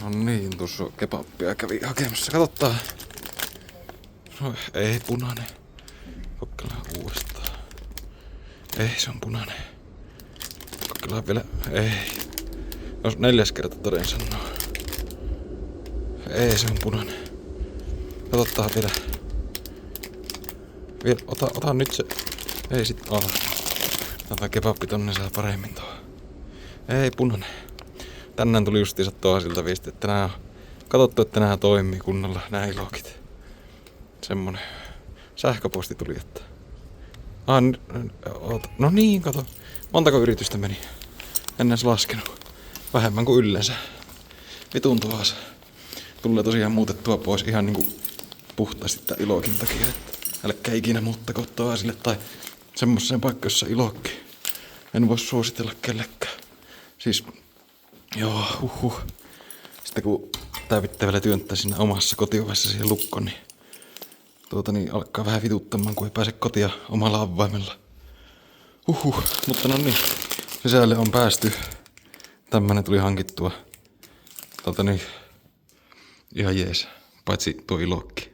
No niin, tuossa kebappia kävi hakemassa. Katsotaan. No, ei punainen. Kokeillaan uudestaan. Ei, se on punainen. Kokeillaan vielä. Ei. Jos 4. kerta toden sanoo. Ei, se on punainen. Katsotaan vielä. Vielä, ota nyt se. Ei sit. Tämä kebappi tonne saa paremmin tuohon. Ei, punainen. Tänään tuli justiinsa toisilta viesti, että nää on katsottu, että nää toimii kunnolla, nää ilokit. Semmonen sähköposti tuli, että... No niin, kato. Montako yritystä meni? En edes laskenut. Vähemmän kuin yleensä. Vitun tuossa. Tulee tosiaan muutettua pois ihan niinku puhtaasti tää ilokin takia, että älkää ikinä muuttako toisille tai semmoseen paikkaan, jossa ilokki. En voi suositella kellekään. Siis... Joo, Sitten kun tää pitää vielä työntää siinä omassa kotiovessa siihen lukkoon, niin alkaa vähän vituttamaan, kun ei pääse kotia omalla avaimella. Mutta no niin, sisälle on päästy. Tämmönen tuli hankittua. Ihan jees, paitsi tuo ilokki.